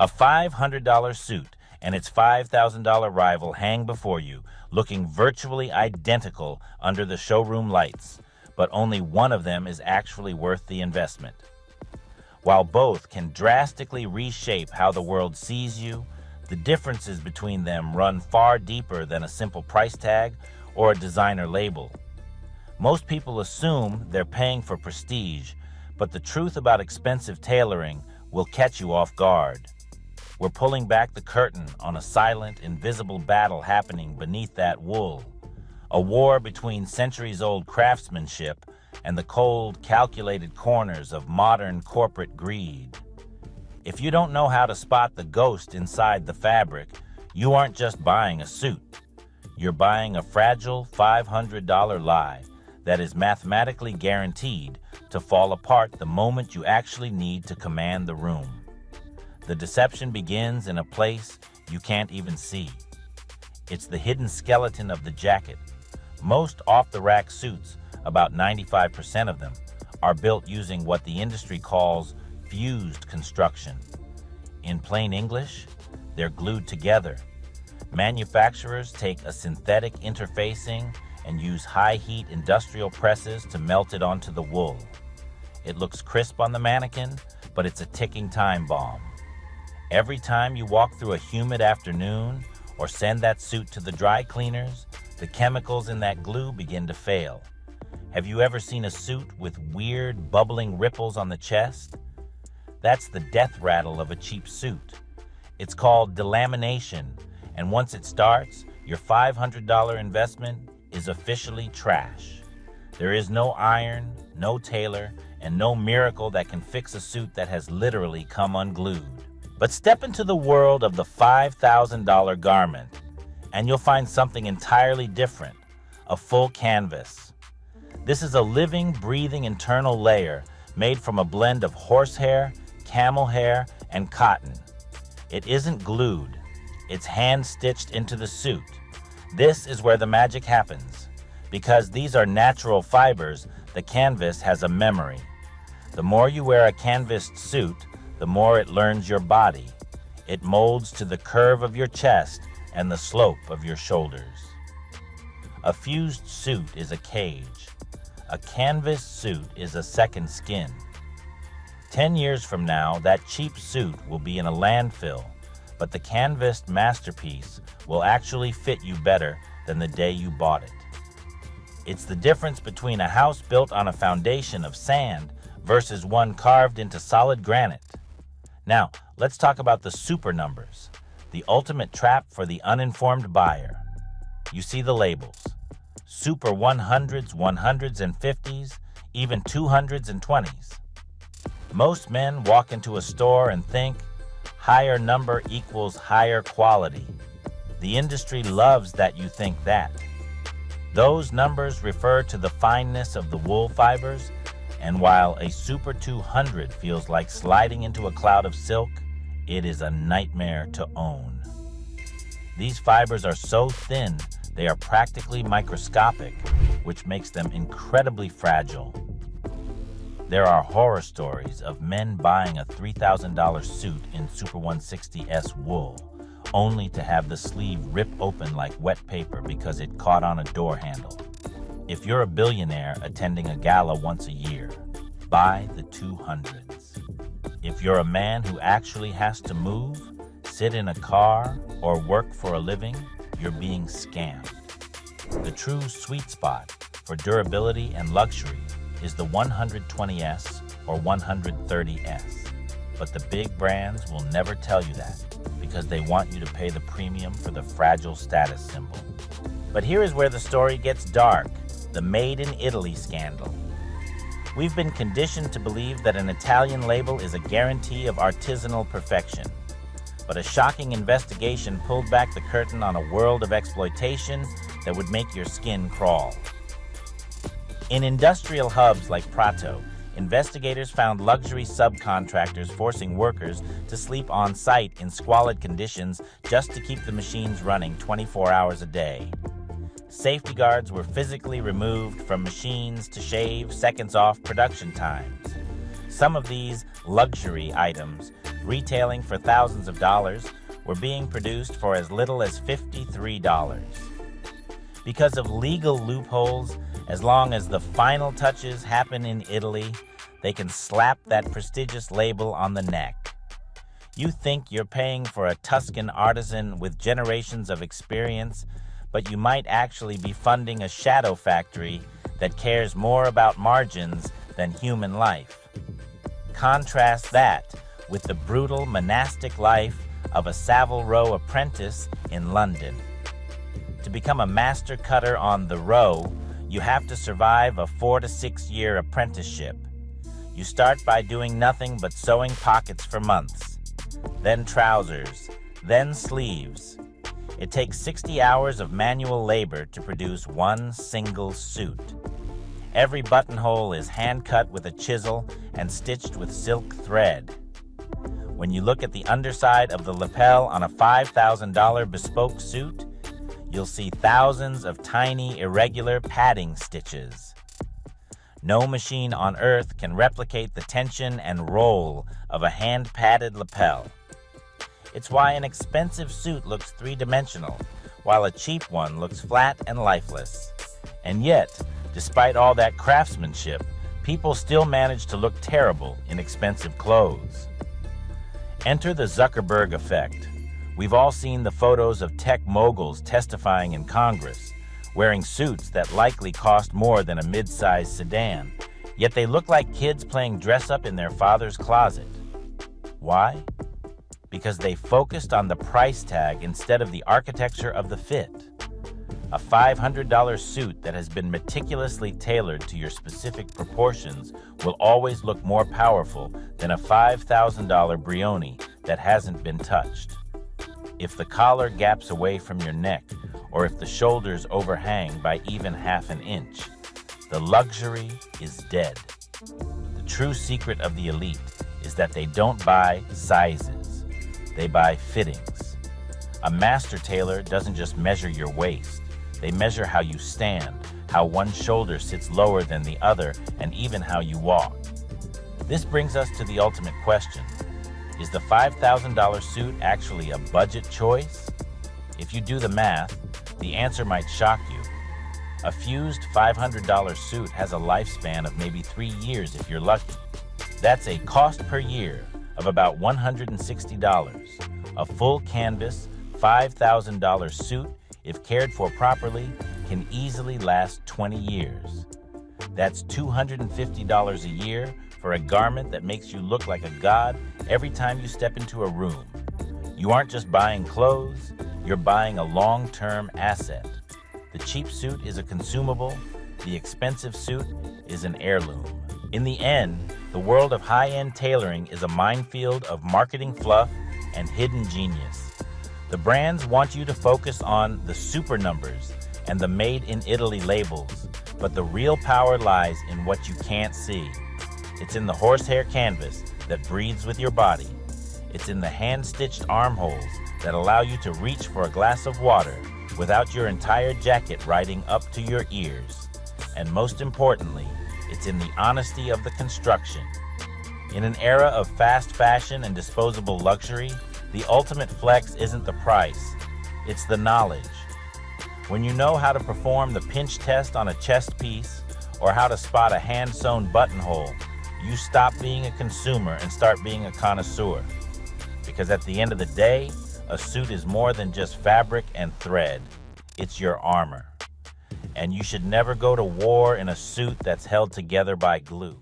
A $500 suit and its $5,000 rival hang before you, looking virtually identical under the showroom lights, but only one of them is actually worth the investment. While both can drastically reshape how the world sees you, the differences between them run far deeper than a simple price tag or a designer label. Most people assume they're paying for prestige, but the truth about expensive tailoring will catch you off guard. We're pulling back the curtain on a silent, invisible battle happening beneath that wool, a war between centuries-old craftsmanship and the cold, calculated corners of modern corporate greed. If you don't know how to spot the ghost inside the fabric, you aren't just buying a suit. You're buying a fragile $500 lie that is mathematically guaranteed to fall apart the moment you actually need to command the room. The deception begins in a place you can't even see. It's the hidden skeleton of the jacket. Most off-the-rack suits, about 95% of them, are built using what the industry calls fused construction. In plain English, they're glued together. Manufacturers take a synthetic interfacing and use high-heat industrial presses to melt it onto the wool. It looks crisp on the mannequin, but it's a ticking time bomb. Every time you walk through a humid afternoon or send that suit to the dry cleaners, the chemicals in that glue begin to fail. Have you ever seen a suit with weird, bubbling ripples on the chest? That's the death rattle of a cheap suit. It's called delamination, and once it starts, your $500 investment is officially trash. There is no iron, no tailor, and no miracle that can fix a suit that has literally come unglued. But step into the world of the $5,000 garment, and you'll find something entirely different, a full canvas. This is a living, breathing internal layer made from a blend of horsehair, camel hair, and cotton. It isn't glued. It's hand-stitched into the suit. This is where the magic happens. Because these are natural fibers, the canvas has a memory. The more you wear a canvased suit, the more it learns your body. It molds to the curve of your chest and the slope of your shoulders. A fused suit is a cage. A canvas suit is a second skin. 10 years from now, that cheap suit will be in a landfill, but the canvased masterpiece will actually fit you better than the day you bought it. It's the difference between a house built on a foundation of sand versus one carved into solid granite. Now, let's talk about the super numbers, the ultimate trap for the uninformed buyer. You see the labels. Super 100s, 100s and 50s, even 200s and 20s. Most men walk into a store and think higher number equals higher quality. The industry loves that you think that. Those numbers refer to the fineness of the wool fibers, and while a Super 200 feels like sliding into a cloud of silk, it is a nightmare to own. These fibers are so thin, they are practically microscopic, which makes them incredibly fragile. There are horror stories of men buying a $3,000 suit in Super 160S wool, only to have the sleeve rip open like wet paper because it caught on a door handle. If you're a billionaire attending a gala once a year, buy the 200s. If you're a man who actually has to move, sit in a car, or work for a living, you're being scammed. The true sweet spot for durability and luxury is the 120S or 130S. But the big brands will never tell you that because they want you to pay the premium for the fragile status symbol. But here is where the story gets dark, the Made in Italy scandal. We've been conditioned to believe that an Italian label is a guarantee of artisanal perfection. But a shocking investigation pulled back the curtain on a world of exploitation that would make your skin crawl. In industrial hubs like Prato, investigators found luxury subcontractors forcing workers to sleep on site in squalid conditions just to keep the machines running 24 hours a day. Safety guards were physically removed from machines to shave seconds off production times. Some of these luxury items, retailing for thousands of dollars, were being produced for as little as $53. Because of legal loopholes, as long as the final touches happen in Italy, they can slap that prestigious label on the neck. You think you're paying for a Tuscan artisan with generations of experience, but you might actually be funding a shadow factory that cares more about margins than human life. Contrast that with the brutal monastic life of a Savile Row apprentice in London. To become a master cutter on the Row, you have to survive a 4 to 6 year apprenticeship. You start by doing nothing but sewing pockets for months, then trousers, then sleeves. It takes 60 hours of manual labor to produce one single suit. Every buttonhole is hand-cut with a chisel and stitched with silk thread. When you look at the underside of the lapel on a $5,000 bespoke suit, you'll see thousands of tiny, irregular padding stitches. No machine on earth can replicate the tension and roll of a hand-padded lapel. It's why an expensive suit looks three-dimensional, while a cheap one looks flat and lifeless. And yet, despite all that craftsmanship, people still manage to look terrible in expensive clothes. Enter the Zuckerberg effect. We've all seen the photos of tech moguls testifying in Congress, wearing suits that likely cost more than a mid-sized sedan, yet they look like kids playing dress-up in their father's closet. Why? Because they focused on the price tag instead of the architecture of the fit. A $500 suit that has been meticulously tailored to your specific proportions will always look more powerful than a $5,000 Brioni that hasn't been touched. If the collar gaps away from your neck, or if the shoulders overhang by even half an inch, the luxury is dead. The true secret of the elite is that they don't buy sizes, they buy fittings. A master tailor doesn't just measure your waist, they measure how you stand, how one shoulder sits lower than the other, and even how you walk. This brings us to the ultimate question. Is the $5,000 suit actually a budget choice? If you do the math, the answer might shock you. A fused $500 suit has a lifespan of maybe 3 years if you're lucky. That's a cost per year of about $160. A full canvas, $5,000 suit, if cared for properly, can easily last 20 years. That's $250 a year for a garment that makes you look like a god every time you step into a room. You aren't just buying clothes, you're buying a long-term asset. The cheap suit is a consumable, the expensive suit is an heirloom. In the end, the world of high-end tailoring is a minefield of marketing fluff and hidden genius. The brands want you to focus on the super numbers and the made in Italy labels, but the real power lies in what you can't see. It's in the horsehair canvas that breathes with your body. It's in the hand-stitched armholes that allow you to reach for a glass of water without your entire jacket riding up to your ears. And most importantly, it's in the honesty of the construction. In an era of fast fashion and disposable luxury, the ultimate flex isn't the price, it's the knowledge. When you know how to perform the pinch test on a chest piece or how to spot a hand-sewn buttonhole, you stop being a consumer and start being a connoisseur. Because at the end of the day, a suit is more than just fabric and thread. It's your armor. And you should never go to war in a suit that's held together by glue.